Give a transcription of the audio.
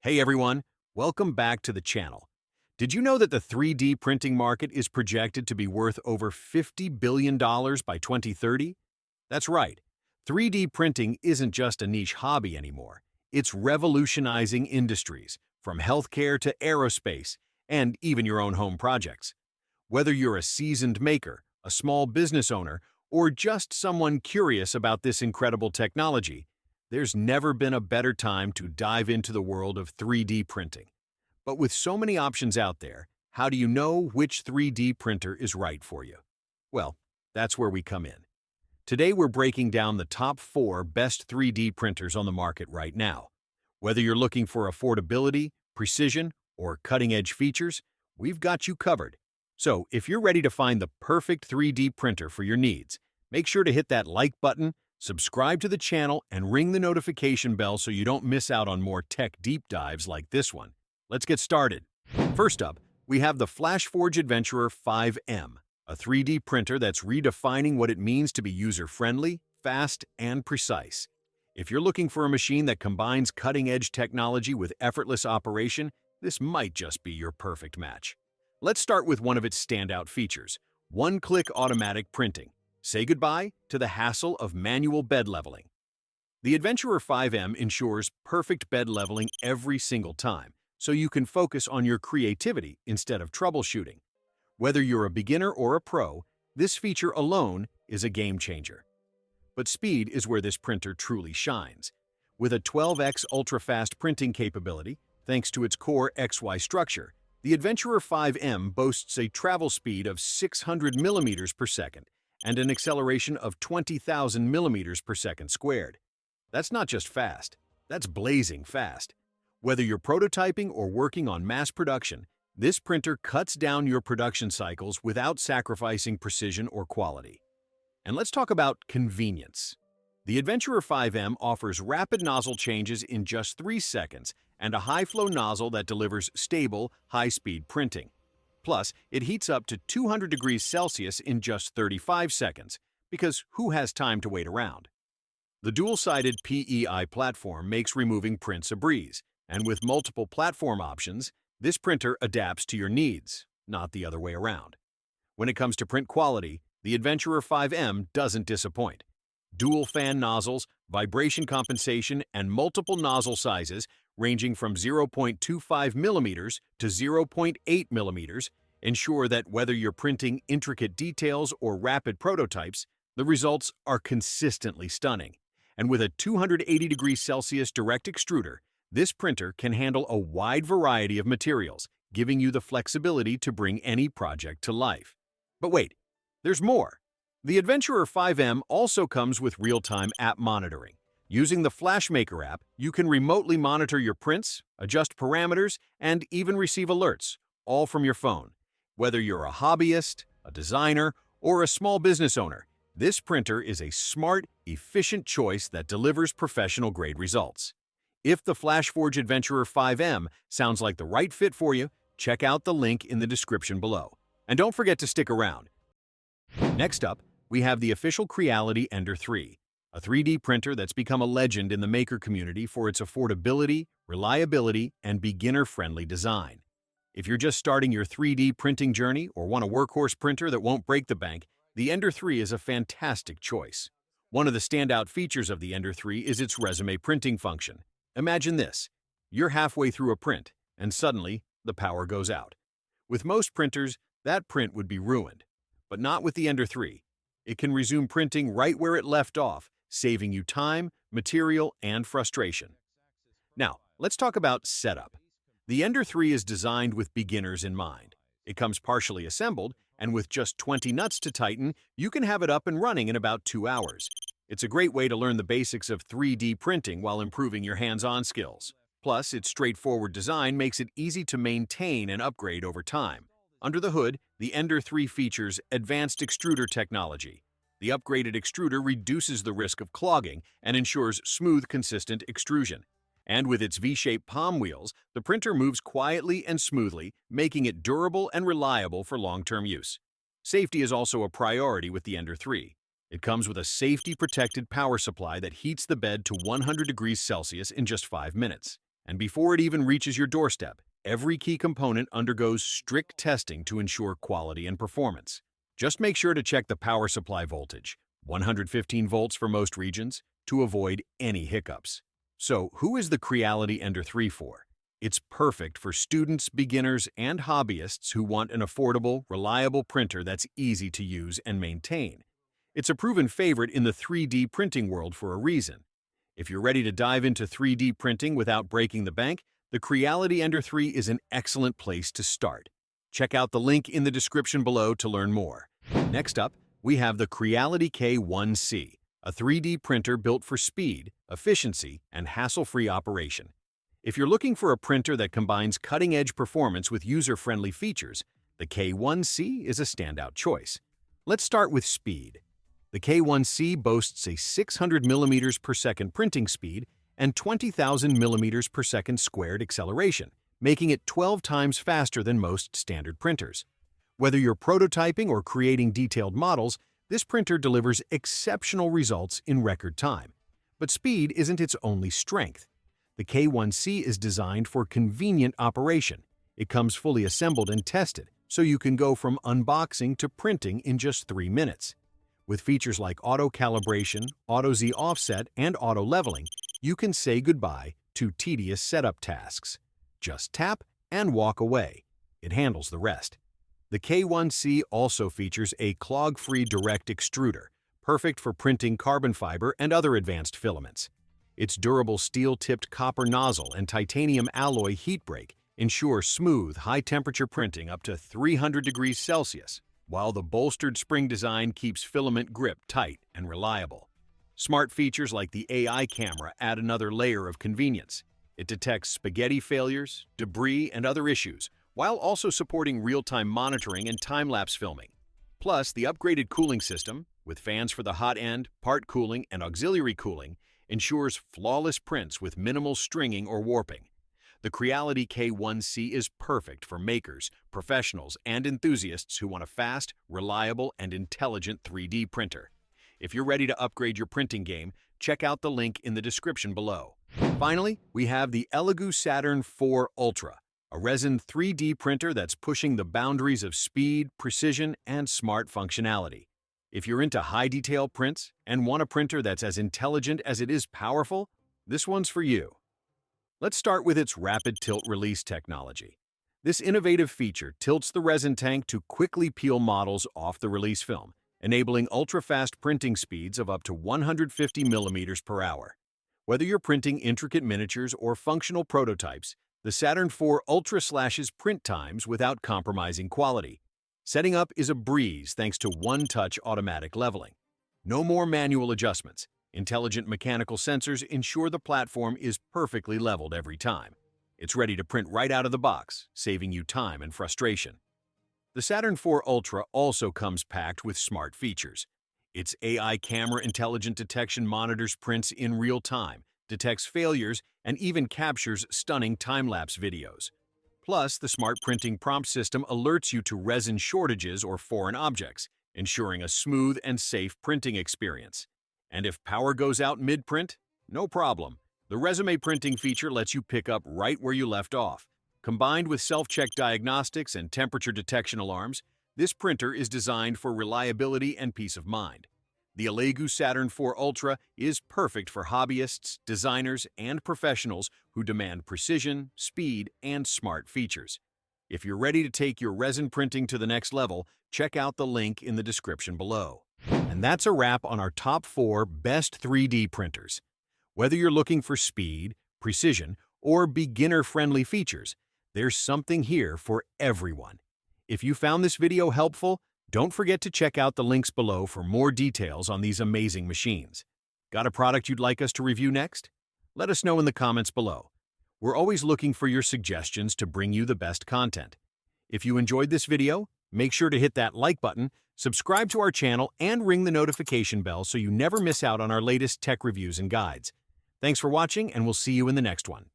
Hey everyone, welcome back to the channel. Did you know that the 3D printing market is projected to be worth over $50 billion by 2030? That's right. 3D printing isn't just a niche hobby anymore. It's revolutionizing industries, from healthcare to aerospace, and even your own home projects. Whether you're a seasoned maker, a small business owner, or just someone curious about this incredible technology, there's never been a better time to dive into the world of 3D printing. But with so many options out there, how do you know which 3D printer is right for you? Well, that's where we come in. Today we're breaking down the top 4 best 3D printers on the market right now. Whether you're looking for affordability, precision, or cutting-edge features, we've got you covered. So if you're ready to find the perfect 3D printer for your needs, make sure to hit that like button, subscribe to the channel, and ring the notification bell so you don't miss out on more tech deep dives like this one. Let's get started. First up, we have the FLASHFORGE Adventurer 5M, a 3D printer that's redefining what it means to be user-friendly, fast, and precise. If you're looking for a machine that combines cutting-edge technology with effortless operation, this might just be your perfect match. Let's start with one of its standout features, one-click automatic printing. Say goodbye to the hassle of manual bed leveling. The Adventurer 5M ensures perfect bed leveling every single time, so you can focus on your creativity instead of troubleshooting. Whether you're a beginner or a pro, this feature alone is a game changer. But speed is where this printer truly shines. With a 12x ultra-fast printing capability, thanks to its core XY structure, the Adventurer 5M boasts a travel speed of 600 millimeters per second and an acceleration of 20,000 millimeters per second squared. That's not just fast, that's blazing fast. Whether you're prototyping or working on mass production, this printer cuts down your production cycles without sacrificing precision or quality. And let's talk about convenience. The Adventurer 5M offers rapid nozzle changes in just 3 seconds and a high-flow nozzle that delivers stable, high-speed printing. Plus, it heats up to 200 degrees Celsius in just 35 seconds, because who has time to wait around? The dual-sided PEI platform makes removing prints a breeze, and with multiple platform options, this printer adapts to your needs, not the other way around. When it comes to print quality, the Adventurer 5M doesn't disappoint. Dual fan nozzles, vibration compensation, and multiple nozzle sizes ranging from 0.25 millimeters to 0.8 millimeters ensure that whether you're printing intricate details or rapid prototypes, the results are consistently stunning. And with a 280 degrees Celsius direct extruder, this printer can handle a wide variety of materials, giving you the flexibility to bring any project to life. But wait, there's more. The Adventurer 5M also comes with real-time app monitoring. Using the FlashMaker app, you can remotely monitor your prints, adjust parameters, and even receive alerts, all from your phone. Whether you're a hobbyist, a designer, or a small business owner, this printer is a smart, efficient choice that delivers professional-grade results. If the FlashForge Adventurer 5M sounds like the right fit for you, check out the link in the description below. And don't forget to stick around. Next up, we have the official Creality Ender 3, a 3D printer that's become a legend in the maker community for its affordability, reliability, and beginner-friendly design. If you're just starting your 3D printing journey or want a workhorse printer that won't break the bank, the Ender 3 is a fantastic choice. One of the standout features of the Ender 3 is its resume printing function. Imagine this. You're halfway through a print, and suddenly, the power goes out. With most printers, that print would be ruined. But not with the Ender 3. It can resume printing right where it left off, saving you time, material, and frustration. Now, let's talk about setup. The Ender 3 is designed with beginners in mind. It comes partially assembled, and with just 20 nuts to tighten, you can have it up and running in about 2 hours. It's a great way to learn the basics of 3D printing while improving your hands-on skills. Plus, its straightforward design makes it easy to maintain and upgrade over time. Under the hood, the Ender 3 features advanced extruder technology. The upgraded extruder reduces the risk of clogging and ensures smooth, consistent extrusion. And with its V-shaped palm wheels, the printer moves quietly and smoothly, making it durable and reliable for long-term use. Safety is also a priority with the Ender 3. It comes with a safety-protected power supply that heats the bed to 100 degrees Celsius in just 5 minutes. And before it even reaches your doorstep, every key component undergoes strict testing to ensure quality and performance. Just make sure to check the power supply voltage, 115 volts for most regions, to avoid any hiccups. So, who is the Creality Ender 3 for? It's perfect for students, beginners, and hobbyists who want an affordable, reliable printer that's easy to use and maintain. It's a proven favorite in the 3D printing world for a reason. If you're ready to dive into 3D printing without breaking the bank, the Creality Ender 3 is an excellent place to start. Check out the link in the description below to learn more. Next up, we have the Creality K1C, a 3D printer built for speed, efficiency, and hassle-free operation. If you're looking for a printer that combines cutting-edge performance with user-friendly features, the K1C is a standout choice. Let's start with speed. The K1C boasts a 600 millimeters per second printing speed and 20,000 millimeters per second squared acceleration, making it 12 times faster than most standard printers. Whether you're prototyping or creating detailed models, this printer delivers exceptional results in record time. But speed isn't its only strength. The K1C is designed for convenient operation. It comes fully assembled and tested, so you can go from unboxing to printing in just 3 minutes. With features like auto calibration, auto Z offset, and auto leveling, you can say goodbye to tedious setup tasks. Just tap and walk away. It handles the rest. The K1C also features a clog-free direct extruder, perfect for printing carbon fiber and other advanced filaments. Its durable steel-tipped copper nozzle and titanium alloy heat break ensure smooth, high-temperature printing up to 300 degrees Celsius, while the bolstered spring design keeps filament grip tight and reliable. Smart features like the AI camera add another layer of convenience. It detects spaghetti failures, debris, and other issues, while also supporting real-time monitoring and time-lapse filming. Plus, the upgraded cooling system, with fans for the hot end, part cooling, and auxiliary cooling, ensures flawless prints with minimal stringing or warping. The Creality K1C is perfect for makers, professionals, and enthusiasts who want a fast, reliable, and intelligent 3D printer. If you're ready to upgrade your printing game, check out the link in the description below. Finally, we have the ELEGOO Saturn 4 Ultra, a resin 3D printer that's pushing the boundaries of speed, precision, and smart functionality. If you're into high-detail prints and want a printer that's as intelligent as it is powerful, this one's for you. Let's start with its rapid tilt release technology. This innovative feature tilts the resin tank to quickly peel models off the release film, enabling ultra-fast printing speeds of up to 150 millimeters per hour. Whether you're printing intricate miniatures or functional prototypes, the Saturn 4 Ultra slashes print times without compromising quality. Setting up is a breeze thanks to one-touch automatic leveling. No more manual adjustments. Intelligent mechanical sensors ensure the platform is perfectly leveled every time. It's ready to print right out of the box, saving you time and frustration. The Saturn 4 Ultra also comes packed with smart features. Its AI camera intelligent detection monitors prints in real time, detects failures, and even captures stunning time-lapse videos. Plus, the smart printing prompt system alerts you to resin shortages or foreign objects, ensuring a smooth and safe printing experience. And if power goes out mid-print, no problem. The resume printing feature lets you pick up right where you left off. Combined with self-check diagnostics and temperature detection alarms, this printer is designed for reliability and peace of mind. The ELEGOO Saturn 4 Ultra is perfect for hobbyists, designers, and professionals who demand precision, speed, and smart features. If you're ready to take your resin printing to the next level, check out the link in the description below. And that's a wrap on our top 4 best 3D printers. Whether you're looking for speed, precision, or beginner-friendly features, there's something here for everyone. If you found this video helpful, don't forget to check out the links below for more details on these amazing machines. Got a product you'd like us to review next? Let us know in the comments below. We're always looking for your suggestions to bring you the best content. If you enjoyed this video, make sure to hit that like button, subscribe to our channel, and ring the notification bell so you never miss out on our latest tech reviews and guides. Thanks for watching, and we'll see you in the next one.